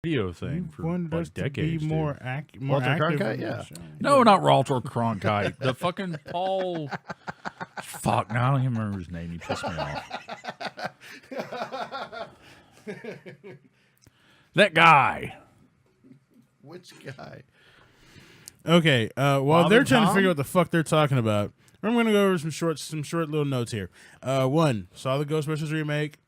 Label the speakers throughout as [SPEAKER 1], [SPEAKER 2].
[SPEAKER 1] radio thing for like decades.
[SPEAKER 2] Be more
[SPEAKER 3] Walter
[SPEAKER 2] active.
[SPEAKER 3] Cronkite, yeah.
[SPEAKER 1] No, not Walter Cronkite. The fucking Paul. Fuck, now I don't even remember his name. He pissed me off. That guy.
[SPEAKER 3] Which guy?
[SPEAKER 2] Okay, while
[SPEAKER 3] Bob
[SPEAKER 2] they're
[SPEAKER 3] and
[SPEAKER 2] trying to
[SPEAKER 3] Tom?
[SPEAKER 2] figure out what the fuck they're talking about, I'm going to go over some short little notes here. One, saw the Ghostbusters remake.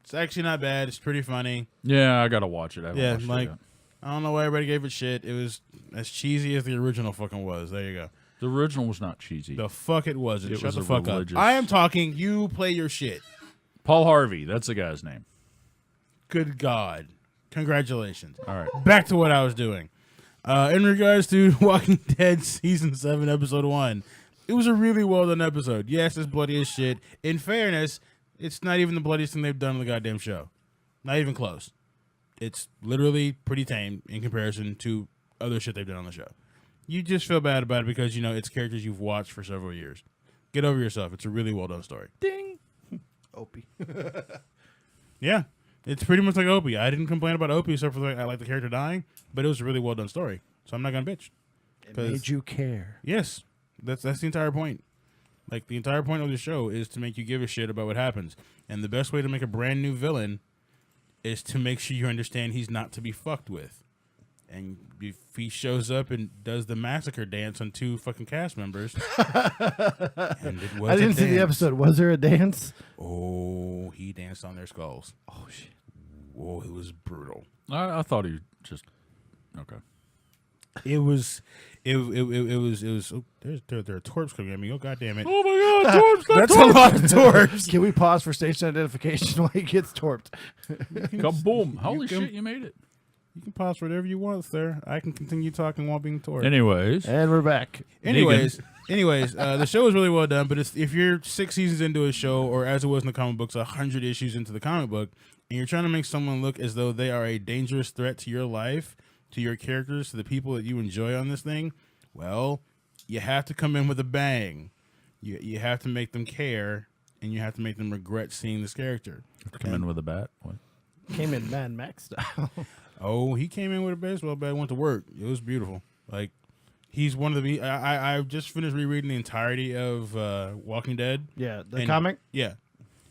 [SPEAKER 2] It's actually not bad. It's pretty funny.
[SPEAKER 1] Yeah, I gotta watch it. I haven't
[SPEAKER 2] Yeah,
[SPEAKER 1] watched
[SPEAKER 2] like
[SPEAKER 1] it yet.
[SPEAKER 2] I don't know why everybody gave it shit. It was as cheesy as the original fucking was. There you go.
[SPEAKER 1] The original was not cheesy.
[SPEAKER 2] The fuck it wasn't.
[SPEAKER 1] It
[SPEAKER 2] Shut
[SPEAKER 1] was
[SPEAKER 2] the
[SPEAKER 1] a
[SPEAKER 2] fuck
[SPEAKER 1] religious-
[SPEAKER 2] up. I am talking. You play your shit.
[SPEAKER 1] Paul Harvey, that's the guy's name.
[SPEAKER 2] Good God. Congratulations.
[SPEAKER 1] All right.
[SPEAKER 2] Back to what I was doing. In regards to Walking Dead Season 7, Episode 1, it was a really well done episode. Yes, it's bloody as shit. In fairness, it's not even the bloodiest thing they've done on the goddamn show. Not even close. It's literally pretty tame in comparison to other shit they've done on the show. You just feel bad about it because, you know, it's characters you've watched for several years. Get over yourself. It's a really well done story.
[SPEAKER 1] Ding.
[SPEAKER 3] Opie.
[SPEAKER 2] Yeah. It's pretty much like Opie. I didn't complain about Opie except for I like the character dying, but it was a really well done story. So I'm not gonna bitch.
[SPEAKER 3] It made you care.
[SPEAKER 2] Yes, that's the entire point. Like the entire point of the show is to make you give a shit about what happens, and the best way to make a brand new villain is to make sure you understand he's not to be fucked with. And if he shows up and does the massacre dance on two fucking cast members, and it was
[SPEAKER 3] I didn't
[SPEAKER 2] a
[SPEAKER 3] see the
[SPEAKER 2] dance.
[SPEAKER 3] episode. Was there a dance?
[SPEAKER 2] Oh, he danced on their skulls.
[SPEAKER 3] Oh shit!
[SPEAKER 2] Whoa, it was brutal.
[SPEAKER 1] I thought he just okay.
[SPEAKER 2] It was. Oh, there are torps coming at me. Oh god damn it!
[SPEAKER 1] Oh my God, George,
[SPEAKER 2] That's a lot of torps.
[SPEAKER 3] Can we pause for station identification while he gets torped?
[SPEAKER 1] Kaboom! Holy
[SPEAKER 2] can-
[SPEAKER 1] shit, you made it.
[SPEAKER 2] You can pause whatever you want, sir. I can continue talking while being torped.
[SPEAKER 1] Anyways,
[SPEAKER 3] And we're back.
[SPEAKER 2] Anyways, the show is really well done. But if you're 6 seasons into a show, or as it was in the comic books, 100 issues into the comic book, and you're trying to make someone look as though they are a dangerous threat to your life, to your characters, to the people that you enjoy on this thing, well, you have to come in with a bang. You have to make them care, and you have to make them regret seeing this character.
[SPEAKER 1] come in with a bat. What?
[SPEAKER 3] Came in Mad Max style.
[SPEAKER 2] Oh, he came in with a baseball bat, went to work. It was beautiful. Like, he's one of the... I just finished rereading the entirety of Walking Dead.
[SPEAKER 3] Yeah, the
[SPEAKER 2] And-
[SPEAKER 3] comic.
[SPEAKER 2] Yeah.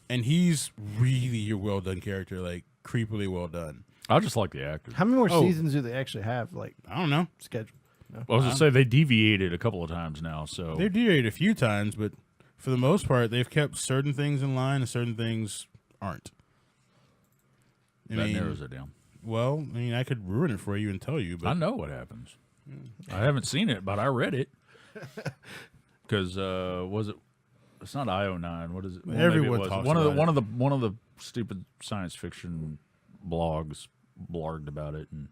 [SPEAKER 2] And he's really a well-done character, like, creepily well done.
[SPEAKER 1] I just like the actor.
[SPEAKER 3] How many more
[SPEAKER 2] Oh.
[SPEAKER 3] seasons do they actually have? Like
[SPEAKER 2] I don't know.
[SPEAKER 3] scheduled? No.
[SPEAKER 1] I was gonna say they deviated a couple of times now, so
[SPEAKER 2] They've deviated a few times, but for the most part, they've kept certain things in line and certain things aren't.
[SPEAKER 1] that narrows it down.
[SPEAKER 2] Well, I mean, I could ruin it for you and tell you, but
[SPEAKER 1] I know what happens. I haven't seen it, but I read it. Because was it? It's not IO9. What is it? Well, maybe
[SPEAKER 2] Everyone
[SPEAKER 1] it was.
[SPEAKER 2] talks
[SPEAKER 1] one of the
[SPEAKER 2] about
[SPEAKER 1] one of the stupid science fiction blogs blogged about it, and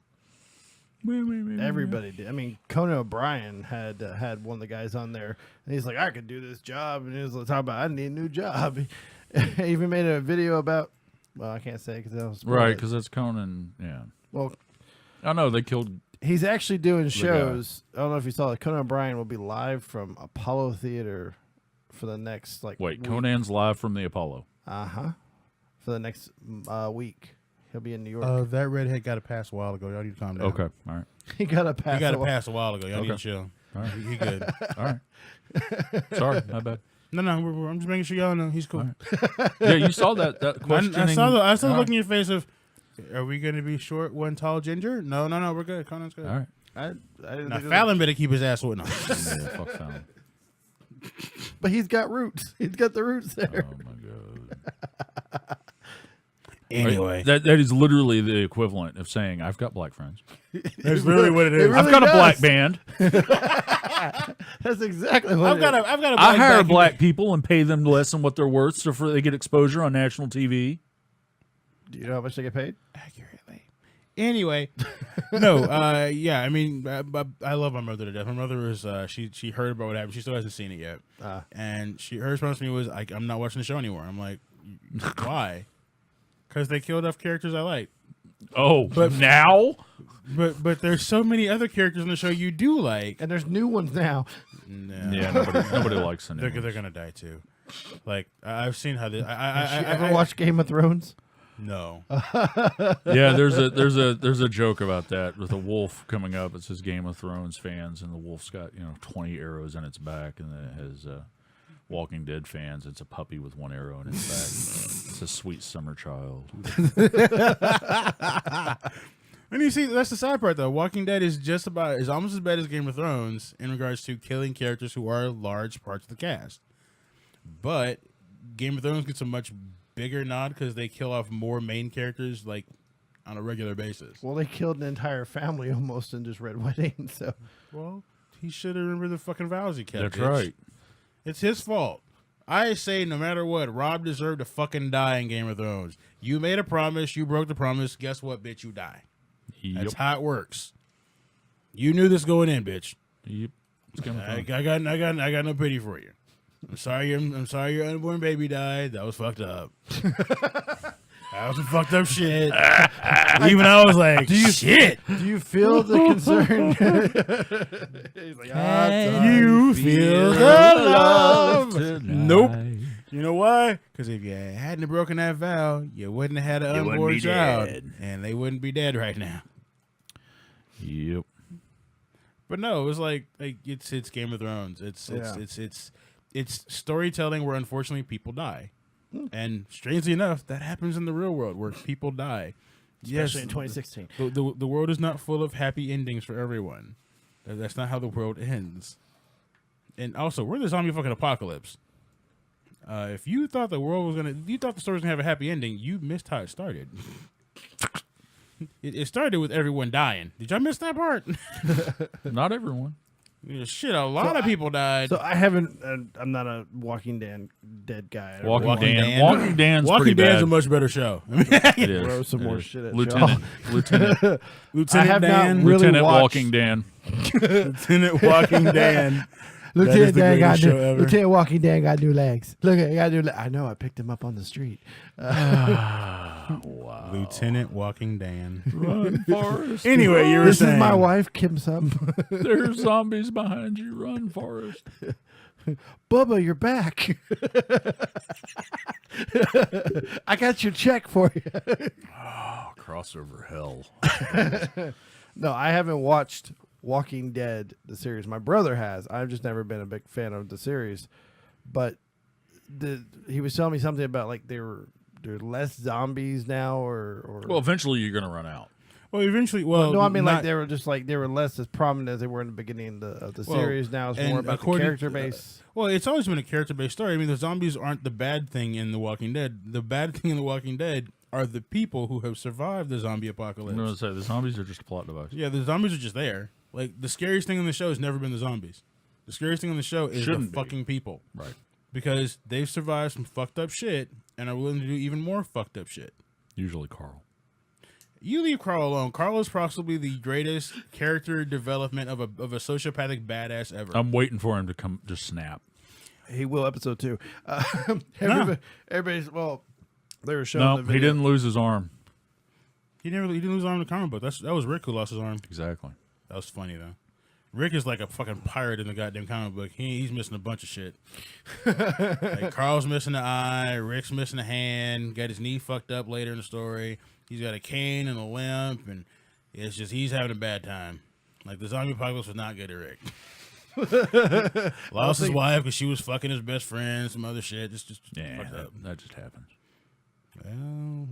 [SPEAKER 3] Everybody did. I mean, Conan O'Brien had one of the guys on there, and he's like, "I could do this job," and he was talking about, "I need a new job." He even made a video about. Well, I can't say because that was
[SPEAKER 1] right because that's Conan. Yeah,
[SPEAKER 3] Well,
[SPEAKER 1] I know they killed.
[SPEAKER 3] he's actually doing
[SPEAKER 1] guy.
[SPEAKER 3] shows. I don't know if you saw it. Conan O'Brien will be live from Apollo Theater for the next
[SPEAKER 1] Wait,
[SPEAKER 3] week.
[SPEAKER 1] Conan's live from the Apollo.
[SPEAKER 3] For the next week. He'll be in New York.
[SPEAKER 2] that redhead got a pass a while ago. Y'all need to calm down.
[SPEAKER 1] Okay, all right,
[SPEAKER 3] He got a pass.
[SPEAKER 2] He got a
[SPEAKER 3] away.
[SPEAKER 2] pass a while ago. Y'all need
[SPEAKER 1] Okay.
[SPEAKER 2] to chill.
[SPEAKER 1] all right,
[SPEAKER 2] He good.
[SPEAKER 1] all right. Sorry, my bad.
[SPEAKER 2] No, I'm just making sure y'all know he's cool.
[SPEAKER 1] Yeah, you saw that questioning.
[SPEAKER 2] I saw the
[SPEAKER 1] all
[SPEAKER 2] look in your face of, are we going to be short, one tall ginger? No, we're good. Conan's good.
[SPEAKER 1] All right.
[SPEAKER 3] I didn't
[SPEAKER 2] Now
[SPEAKER 3] think
[SPEAKER 2] Fallon better keep his ass with him.
[SPEAKER 1] Yeah, fuck Fallon.
[SPEAKER 3] but he's got roots. He's got the roots there.
[SPEAKER 1] Oh my god.
[SPEAKER 2] Anyway,
[SPEAKER 1] That is literally the equivalent of saying I've got black friends.
[SPEAKER 2] that's really what it is.
[SPEAKER 3] It really
[SPEAKER 1] I've got a black
[SPEAKER 3] does.
[SPEAKER 1] band.
[SPEAKER 3] That's exactly what
[SPEAKER 2] I've
[SPEAKER 3] it
[SPEAKER 2] got
[SPEAKER 3] is.
[SPEAKER 2] a
[SPEAKER 1] I hire
[SPEAKER 2] backing-
[SPEAKER 1] black people and pay them less than what they're worth so they get exposure on national TV.
[SPEAKER 3] Do you know how much they get paid?
[SPEAKER 2] accurately. Anyway, no, yeah, I mean, I love my mother to death. My mother is, she heard about what happened. She still hasn't seen it yet. And her response to me was, I'm not watching the show anymore. I'm like, why? Because they killed off characters I like.
[SPEAKER 1] Oh, but now?
[SPEAKER 2] But there's so many other characters in the show you do like.
[SPEAKER 3] And there's new ones now.
[SPEAKER 2] No.
[SPEAKER 1] Yeah, nobody likes the
[SPEAKER 2] They're gonna die too. Like I've seen how they.
[SPEAKER 3] Have you ever watched Game of Thrones?
[SPEAKER 2] No.
[SPEAKER 1] Yeah, there's a joke about that with a wolf coming up. It says Game of Thrones fans, and the wolf's got 20 arrows in its back, and then it has Walking Dead fans. It's a puppy with one arrow in its back. It's a sweet summer child.
[SPEAKER 2] And you see, that's the sad part, though. Walking Dead is almost as bad as Game of Thrones in regards to killing characters who are large parts of the cast. But Game of Thrones gets a much bigger nod because they kill off more main characters like on a regular basis.
[SPEAKER 3] Well, they killed an entire family almost in just Red Wedding. So,
[SPEAKER 2] well, he should have remembered the fucking vows he kept.
[SPEAKER 1] That's
[SPEAKER 2] bitch.
[SPEAKER 1] right.
[SPEAKER 2] It's his fault. I say no matter what, Rob deserved to fucking die in Game of Thrones. You made a promise, you broke the promise. Guess what, bitch? You die.
[SPEAKER 1] Yep.
[SPEAKER 2] That's how it works. You knew this going in, bitch.
[SPEAKER 1] Yep. It's gonna
[SPEAKER 2] I got no pity for you. I'm sorry your unborn baby died. That was fucked up. That was some fucked up shit. Even I was like, shit.
[SPEAKER 3] do you feel the concern? He's like,
[SPEAKER 2] You feel the love. Nope. You know why? Because if you hadn't broken that vow, you wouldn't have had an unborn child, and they wouldn't be dead right now.
[SPEAKER 1] Yep.
[SPEAKER 2] But no, it was like it's Game of Thrones. It's storytelling where unfortunately people die, and strangely enough, that happens in the real world where people die.
[SPEAKER 3] especially in 2016.
[SPEAKER 2] The world is not full of happy endings for everyone. That's not how the world ends. And also, we're in the zombie fucking apocalypse. If you thought the story was gonna have a happy ending, you missed how it started. It started with everyone dying. Did y'all miss that part?
[SPEAKER 1] Not everyone.
[SPEAKER 2] Shit, a lot of people died.
[SPEAKER 3] So I haven't. I'm not a Walking Dead guy.
[SPEAKER 1] Walking Dan's
[SPEAKER 2] Walking
[SPEAKER 1] pretty
[SPEAKER 2] Dead's
[SPEAKER 1] bad.
[SPEAKER 2] a much better show.
[SPEAKER 1] It is.
[SPEAKER 3] Throw some
[SPEAKER 1] It
[SPEAKER 3] more
[SPEAKER 1] is.
[SPEAKER 3] shit at
[SPEAKER 1] Lieutenant
[SPEAKER 3] I have
[SPEAKER 2] Dan.
[SPEAKER 3] not really
[SPEAKER 1] Lieutenant
[SPEAKER 3] watched.
[SPEAKER 1] Walking Dan.
[SPEAKER 2] Lieutenant Walking Dan. That is
[SPEAKER 3] Lieutenant
[SPEAKER 2] the
[SPEAKER 3] Dan got
[SPEAKER 2] greatest show ever.
[SPEAKER 3] Lieutenant Walking Dan got new legs. Look at, he got new. I know. I picked him up on the street.
[SPEAKER 1] Wow.
[SPEAKER 2] Lieutenant Walking Dan.
[SPEAKER 1] Run, Forrest.
[SPEAKER 2] Anyway, you were
[SPEAKER 3] This
[SPEAKER 2] saying
[SPEAKER 3] is my wife, Kim's up.
[SPEAKER 1] There's zombies behind you. Run, Forrest.
[SPEAKER 3] Bubba, you're back. I got your check for you.
[SPEAKER 1] Oh, crossover hell.
[SPEAKER 3] No, I haven't watched Walking Dead, the series. My brother has. I've just never been a big fan of the series. But he was telling me something about like there are less zombies now, or
[SPEAKER 1] Well, eventually you're gonna run out.
[SPEAKER 2] Well, eventually,
[SPEAKER 3] no, I mean
[SPEAKER 2] not-
[SPEAKER 3] like they were less as prominent as they were in the beginning of the
[SPEAKER 2] Well,
[SPEAKER 3] series. Now it's
[SPEAKER 2] and
[SPEAKER 3] more about the
[SPEAKER 2] according
[SPEAKER 3] character
[SPEAKER 2] to-
[SPEAKER 3] base.
[SPEAKER 2] Well, it's always been a character-based story. I mean, the zombies aren't the bad thing in The Walking Dead. The bad thing in The Walking Dead are the people who have survived the zombie apocalypse.
[SPEAKER 1] I'm gonna say the zombies are just a plot device.
[SPEAKER 2] Yeah, the zombies are just there. Like, the scariest thing on the show has never been the zombies. The scariest thing on the show is
[SPEAKER 1] Shouldn't
[SPEAKER 2] the
[SPEAKER 1] be.
[SPEAKER 2] fucking people.
[SPEAKER 1] Right.
[SPEAKER 2] Because they've survived some fucked up shit and are willing to do even more fucked up shit.
[SPEAKER 1] Usually Carl.
[SPEAKER 2] You leave Carl alone. Carl is possibly the greatest character development of a sociopathic badass ever.
[SPEAKER 1] I'm waiting for him to come just snap.
[SPEAKER 3] He will episode 2.
[SPEAKER 2] No.
[SPEAKER 3] Everybody's they were showing
[SPEAKER 1] No,
[SPEAKER 3] the video.
[SPEAKER 1] he didn't lose his arm.
[SPEAKER 2] He didn't lose his arm in the comic book. That was Rick who lost his arm.
[SPEAKER 1] Exactly.
[SPEAKER 2] That was funny though. Rick is like a fucking pirate in the goddamn comic book. He's missing a bunch of shit. Like Carl's missing an eye, Rick's missing a hand, got his knee fucked up later in the story. He's got a cane and a limp, and it's just he's having a bad time. Like the zombie apocalypse was not good to Rick. Lost his wife because she was fucking his best friend, some other shit. Just
[SPEAKER 1] Yeah,
[SPEAKER 2] fucked up.
[SPEAKER 1] that just happens.
[SPEAKER 2] Well,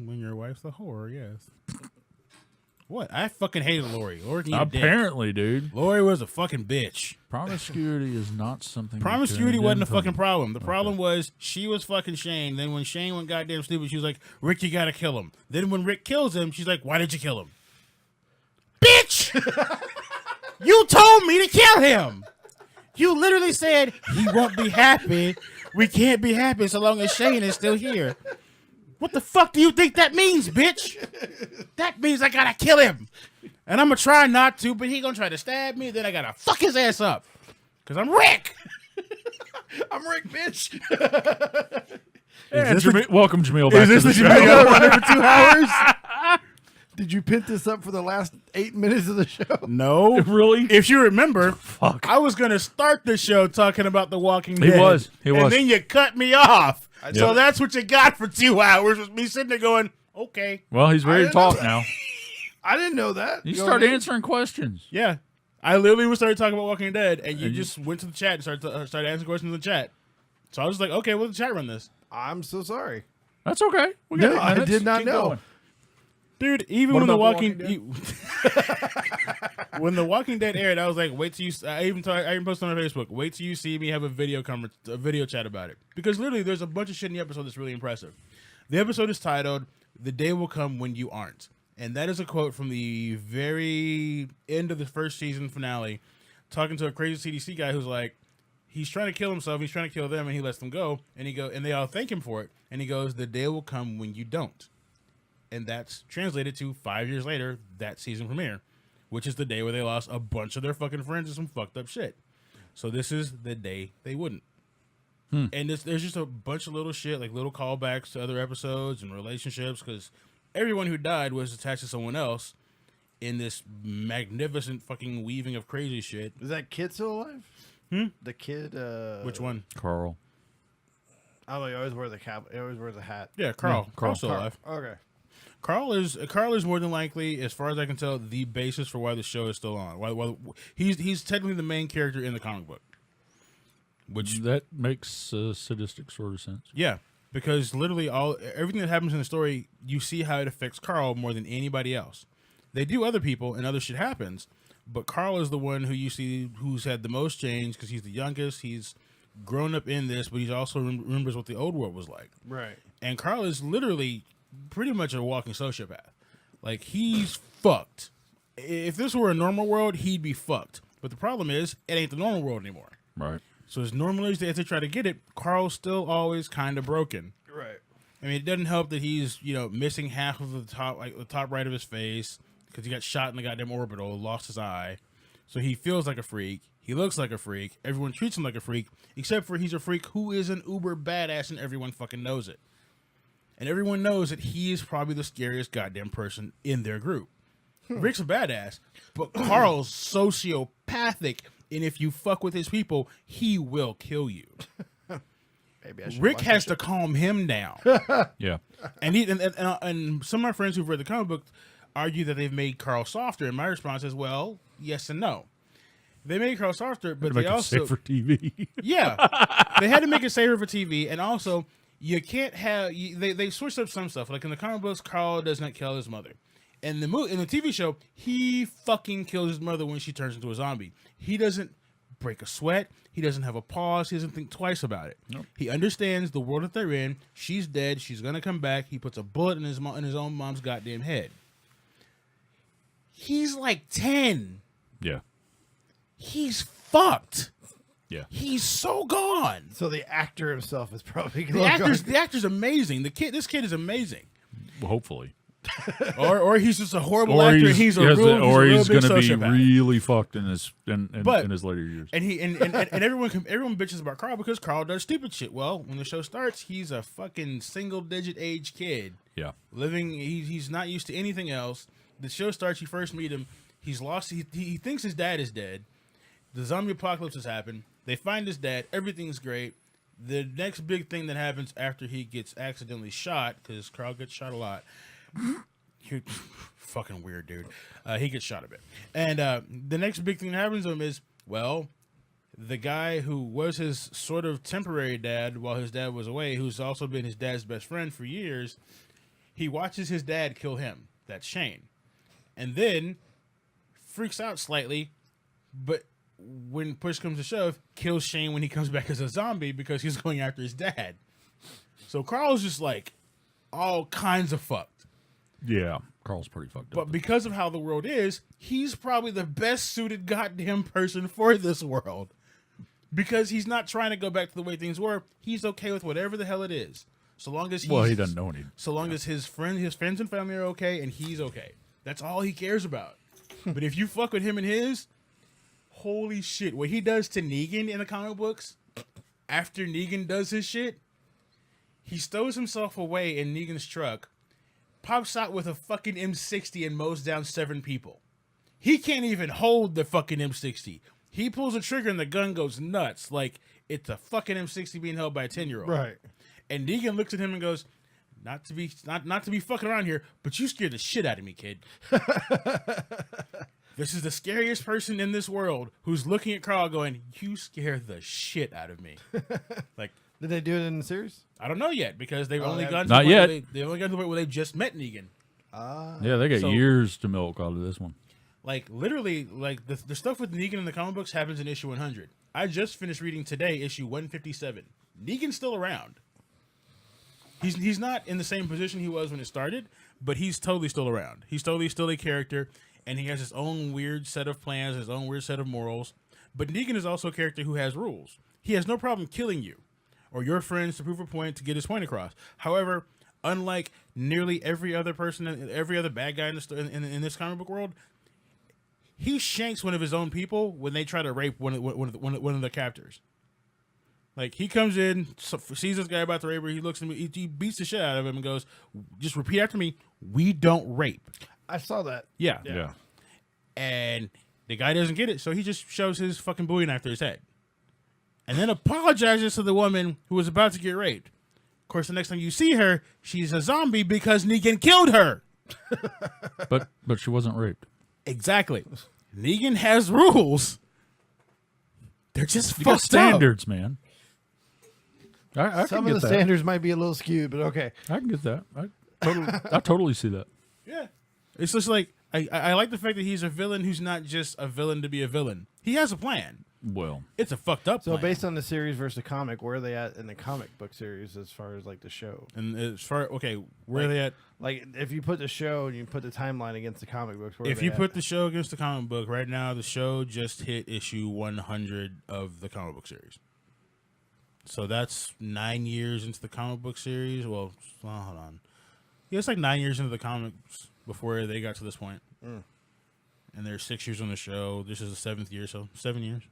[SPEAKER 2] when your wife's a whore, yes. What? I fucking hated Lori. Lori can eat a dick.
[SPEAKER 1] Apparently, dude.
[SPEAKER 2] Lori was a fucking bitch.
[SPEAKER 1] Promiscuity is not something.
[SPEAKER 2] Promiscuity
[SPEAKER 1] you
[SPEAKER 2] wasn't the
[SPEAKER 1] condemn
[SPEAKER 2] fucking
[SPEAKER 1] from.
[SPEAKER 2] problem. The problem was she was fucking Shane. Then when Shane went goddamn stupid, she was like, Rick, you gotta kill him. Then when Rick kills him, she's like, why did you kill him? Bitch! You told me to kill him! You literally said, he won't be happy. We can't be happy so long as Shane is still here. What the fuck do you think that means, bitch? That means I gotta kill him. And I'm gonna try not to, but he gonna try to stab me, then I gotta fuck his ass up. Cause I'm Rick.
[SPEAKER 3] I'm Rick, bitch.
[SPEAKER 1] Yeah, welcome, Jamil, back to
[SPEAKER 2] this
[SPEAKER 1] the
[SPEAKER 2] the
[SPEAKER 1] show.
[SPEAKER 2] Jamil?
[SPEAKER 3] One every 2 hours. Did you pin this up for the last 8 minutes of the show?
[SPEAKER 2] No.
[SPEAKER 1] Really?
[SPEAKER 2] If you remember,
[SPEAKER 1] Fuck.
[SPEAKER 2] I was going to start the show talking about The Walking
[SPEAKER 1] He
[SPEAKER 2] Dead.
[SPEAKER 1] was.
[SPEAKER 2] And then you cut me off. So
[SPEAKER 1] Yep.
[SPEAKER 2] that's what you got for 2 hours, was me sitting there going, Okay.
[SPEAKER 1] Well, he's ready to
[SPEAKER 3] didn't know
[SPEAKER 1] talk now.
[SPEAKER 3] I didn't know that.
[SPEAKER 1] You
[SPEAKER 3] Go
[SPEAKER 1] start
[SPEAKER 3] ahead.
[SPEAKER 1] answering questions.
[SPEAKER 2] Yeah. I literally started talking about Walking Dead, and you just went to the chat and started answering questions in the chat. So I was like, okay, we'll the chat run this.
[SPEAKER 3] I'm so sorry.
[SPEAKER 1] That's okay. We got 8
[SPEAKER 3] I
[SPEAKER 1] minutes.
[SPEAKER 3] did not
[SPEAKER 1] Keep
[SPEAKER 3] know.
[SPEAKER 1] going.
[SPEAKER 2] Dude, even
[SPEAKER 1] What
[SPEAKER 2] when the
[SPEAKER 1] about
[SPEAKER 2] Walking,
[SPEAKER 1] The
[SPEAKER 2] when the Walking Dead aired, I was like, wait till you. I even posted on Facebook. Wait till you see me have a video chat about it, because literally there's a bunch of shit in the episode that's really impressive. The episode is titled "The Day Will Come When You Aren't," and that is a quote from the very end of the first season finale, talking to a crazy CDC guy who's like, he's trying to kill himself, he's trying to kill them, and he lets them go, and they all thank him for it, and he goes, "The day will come when you don't." And that's translated to 5 years later, that season premiere, which is the day where they lost a bunch of their fucking friends and some fucked up shit. So this is the day they wouldn't. And there's just a bunch of little shit, like little callbacks to other episodes and relationships, because everyone who died was attached to someone else in this magnificent fucking weaving of crazy shit.
[SPEAKER 3] Is that kid still alive? The kid.
[SPEAKER 2] Which one?
[SPEAKER 1] Carl.
[SPEAKER 3] Oh, he always wears the cap. He always wears a hat.
[SPEAKER 2] Yeah, Carl.
[SPEAKER 1] Yeah,
[SPEAKER 2] Carl's still alive.
[SPEAKER 3] Okay.
[SPEAKER 2] Carl is more than likely, as far as I can tell, the basis for why the show is still on. Why he's technically the main character in the comic book. Which
[SPEAKER 1] That makes sadistic sort of sense.
[SPEAKER 2] yeah, because literally everything that happens in the story, you see how it affects Carl more than anybody else. They do other people and other shit happens, but Carl is the one who you see who's had the most change because he's the youngest. He's grown up in this, but he also remembers what the old world was like.
[SPEAKER 3] Right.
[SPEAKER 2] And Carl is literally pretty much a walking sociopath. Like, he's fucked. If this were a normal world, he'd be fucked. But the problem is, it ain't the normal world anymore.
[SPEAKER 1] Right.
[SPEAKER 2] So as normally as they try to get it, Carl's still always kind of broken.
[SPEAKER 3] Right.
[SPEAKER 2] I mean, it doesn't help that he's, missing half of the top right of his face because he got shot in the goddamn orbital, lost his eye. So he feels like a freak. He looks like a freak. Everyone treats him like a freak, except for he's a freak who is an uber badass, and everyone fucking knows it. And everyone knows that he is probably the scariest goddamn person in their group. Rick's a badass, but Carl's sociopathic, and if you fuck with his people, he will kill you.
[SPEAKER 3] Maybe I should
[SPEAKER 2] Rick
[SPEAKER 3] watch
[SPEAKER 2] has
[SPEAKER 3] that
[SPEAKER 2] to calm him down.
[SPEAKER 1] Yeah.
[SPEAKER 2] And some of my friends who've read the comic book argue that they've made Carl softer, and my response is, well, yes and no. They made Carl softer, but
[SPEAKER 1] Make
[SPEAKER 2] they
[SPEAKER 1] it
[SPEAKER 2] also
[SPEAKER 1] safe for TV.
[SPEAKER 2] yeah, they had to make it safer for TV, and also you can't have they switched up some stuff. Like in the comic books, Carl does not kill his mother. In the TV show, he fucking kills his mother when she turns into a zombie. He doesn't break a sweat. He doesn't have a pause. He doesn't think twice about it.
[SPEAKER 1] Nope.
[SPEAKER 2] He understands the world that they're in. She's dead. She's gonna come back. He puts a bullet in his own mom's goddamn head. He's like 10.
[SPEAKER 1] Yeah.
[SPEAKER 2] He's fucked.
[SPEAKER 1] Yeah.
[SPEAKER 2] He's so gone.
[SPEAKER 3] So the actor himself is probably
[SPEAKER 2] The actor's amazing. This kid is amazing.
[SPEAKER 1] Well, hopefully.
[SPEAKER 2] Or he's just a horrible actor. He's a real big
[SPEAKER 1] going to be
[SPEAKER 2] sociopath.
[SPEAKER 1] really fucked in his in
[SPEAKER 2] But-
[SPEAKER 1] his later years.
[SPEAKER 2] And everyone bitches about Carl because Carl does stupid shit. Well, when the show starts, he's a fucking single digit age kid
[SPEAKER 1] Yeah.
[SPEAKER 2] living. He's not used to anything else. The show starts. You first meet him. He's lost. He thinks his dad is dead. The zombie apocalypse has happened. They find his dad. Everything's great. The next big thing that happens after he gets accidentally shot, because Carl gets shot a lot. You're fucking weird, dude. He gets shot a bit. And the next big thing that happens to him is, well, the guy who was his sort of temporary dad while his dad was away, who's also been his dad's best friend for years, he watches his dad kill him. That's Shane. And then freaks out slightly, but when push comes to shove, kills Shane when he comes back as a zombie because he's going after his dad. So Carl's just like all kinds of fucked.
[SPEAKER 1] Yeah. Carl's pretty fucked up.
[SPEAKER 2] But because of how the world is, he's probably the best suited goddamn person for this world. Because he's not trying to go back to the way things were. He's okay with whatever the hell it is. So long as
[SPEAKER 1] Well, he doesn't know any.
[SPEAKER 2] So long as his friends and family are okay and he's okay. That's all he cares about. But if you fuck with him and his, holy shit. What he does to Negan in the comic books, after Negan does his shit, he stows himself away in Negan's truck, pops out with a fucking M60 and mows down 7 people. He can't even hold the fucking M60. He pulls a trigger and the gun goes nuts. Like, it's a fucking M60 being held by a 10-year-old.
[SPEAKER 3] Right.
[SPEAKER 2] And Negan looks at him and goes, not to be fucking around here, but you scared the shit out of me, kid. This is the scariest person in this world who's looking at Carl going, you scared the shit out of me. Like,
[SPEAKER 3] did they do it in the series?
[SPEAKER 2] I don't know yet because they've only gone to
[SPEAKER 1] Not
[SPEAKER 2] the point
[SPEAKER 1] yet.
[SPEAKER 2] where they've only gotten to the point where they just met Negan.
[SPEAKER 1] Yeah, they got
[SPEAKER 2] So-
[SPEAKER 1] years to milk out of this one.
[SPEAKER 2] Like, literally, like the stuff with Negan in the comic books happens in issue 100. I just finished reading today issue 157. Negan's still around. He's not in the same position he was when it started, but he's totally still around. He's totally still a character, and he has his own weird set of plans, his own weird set of morals. But Negan is also a character who has rules. He has no problem killing you or your friends to prove a point to get his point across. However, unlike nearly every other person, every other bad guy in this comic book world, he shanks one of his own people when they try to rape one of the captors. Like, he comes in, sees this guy about to rape her, he looks at me, he beats the shit out of him and goes, just repeat after me, we don't rape.
[SPEAKER 3] I saw that.
[SPEAKER 2] Yeah.
[SPEAKER 1] Yeah.
[SPEAKER 2] And the guy doesn't get it, so he just shoves his fucking Bowie knife to his head. And then apologizes to the woman who was about to get raped. Of course, the next time you see her, she's a zombie because Negan killed her.
[SPEAKER 1] But she wasn't raped.
[SPEAKER 2] Exactly. Negan has rules. They're just
[SPEAKER 1] You got
[SPEAKER 2] fucked
[SPEAKER 1] standards, man. I
[SPEAKER 3] Some
[SPEAKER 1] can
[SPEAKER 3] of
[SPEAKER 1] get
[SPEAKER 3] the
[SPEAKER 1] that.
[SPEAKER 3] standards might be a little skewed, but okay.
[SPEAKER 1] I can get that. I totally see that.
[SPEAKER 2] up. Yeah. It's just like, I like the fact that he's a villain who's not just a villain to be a villain. He has a plan.
[SPEAKER 1] Well,
[SPEAKER 2] It's a fucked up
[SPEAKER 3] So
[SPEAKER 2] plan.
[SPEAKER 3] based on the series versus the comic, where are they at in the comic book series as far as like the show?
[SPEAKER 2] And as far, okay, where are they at?
[SPEAKER 3] Like if you put the show and you put the timeline against the comic books, where
[SPEAKER 2] If
[SPEAKER 3] are they
[SPEAKER 2] you
[SPEAKER 3] at?
[SPEAKER 2] put the show against the comic book, right now the show just hit issue 100 of the comic book series. So that's 9 years into the comic book series. Well, hold on. Yeah, it's like 9 years into the comics before they got to this point. And there's 6 years on the show. This is the 7th year, so 7 years.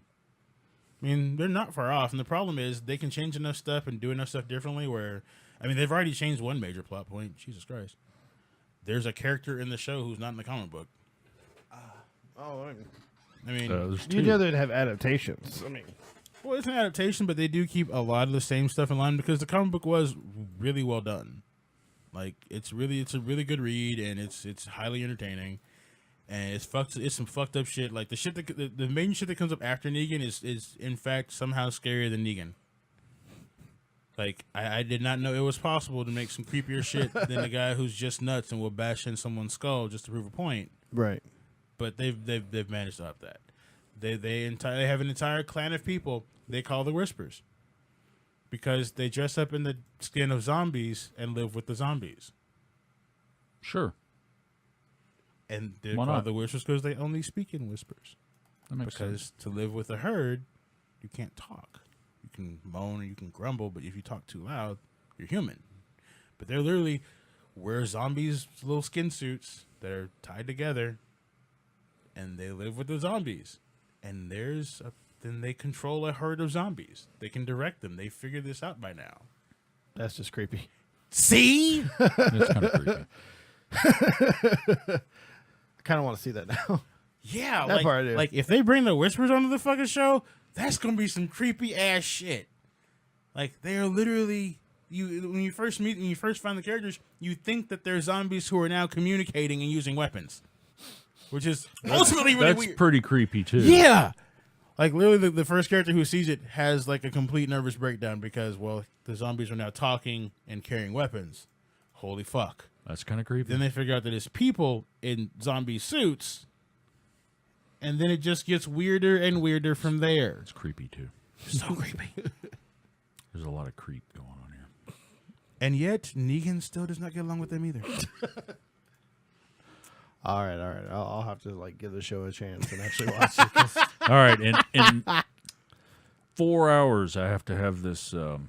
[SPEAKER 2] I mean, they're not far off. And the problem is they can change enough stuff and do enough stuff differently where, I mean, they've already changed one major plot point. Jesus Christ. There's a character in the show who's not in the comic book.
[SPEAKER 3] Oh,
[SPEAKER 2] I mean,
[SPEAKER 1] there's
[SPEAKER 3] you
[SPEAKER 1] two.
[SPEAKER 3] know they'd have adaptations. I mean,
[SPEAKER 2] well, it's an adaptation, but they do keep a lot of the same stuff in line because the comic book was really well done. Like, it's a really good read, and it's highly entertaining, and it's some fucked up shit. Like the shit that the main shit that comes up after Negan is in fact somehow scarier than Negan. Like, I did not know it was possible to make some creepier shit than the guy who's just nuts and will bash in someone's skull just to prove a point.
[SPEAKER 3] right.
[SPEAKER 2] But they've managed to up that. They have an entire clan of people they call the Whispers because they dress up in the skin of zombies and live with the zombies.
[SPEAKER 1] Sure.
[SPEAKER 2] And they're
[SPEAKER 1] Why
[SPEAKER 2] called
[SPEAKER 1] not?
[SPEAKER 2] the Whispers because they only speak in whispers.
[SPEAKER 1] That makes
[SPEAKER 2] Because
[SPEAKER 1] sense.
[SPEAKER 2] to live with a herd, you can't talk. You can moan and you can grumble, but if you talk too loud, you're human. But they're literally wear zombies' little skin suits that are tied together, and they live with the zombies. And then they control a herd of zombies. They can direct them. They figured this out by now.
[SPEAKER 3] That's just creepy.
[SPEAKER 2] See?
[SPEAKER 1] It's kind of creepy.
[SPEAKER 3] I kind of want to see that now.
[SPEAKER 2] Yeah,
[SPEAKER 3] That part I do.
[SPEAKER 2] like if they bring the Whispers onto the fucking show, that's gonna be some creepy ass shit. Like, they are literally when you first find the characters, you think that they're zombies who are now communicating and using weapons, which is ultimately really
[SPEAKER 1] That's
[SPEAKER 2] weird.
[SPEAKER 1] pretty creepy too.
[SPEAKER 2] Yeah, like literally the first character who sees it has like a complete nervous breakdown because, well, the zombies are now talking and carrying weapons. Holy fuck!
[SPEAKER 1] That's kind of creepy.
[SPEAKER 2] Then they figure out that it's people in zombie suits. And then it just gets weirder and weirder from there.
[SPEAKER 1] It's creepy too.
[SPEAKER 2] So creepy.
[SPEAKER 1] There's a lot of creep going on here.
[SPEAKER 2] And yet, Negan still does not get along with them either.
[SPEAKER 3] All right. I'll have to like give the show a chance and actually watch it. 'cause
[SPEAKER 1] All right, in 4 hours, I have to have this forum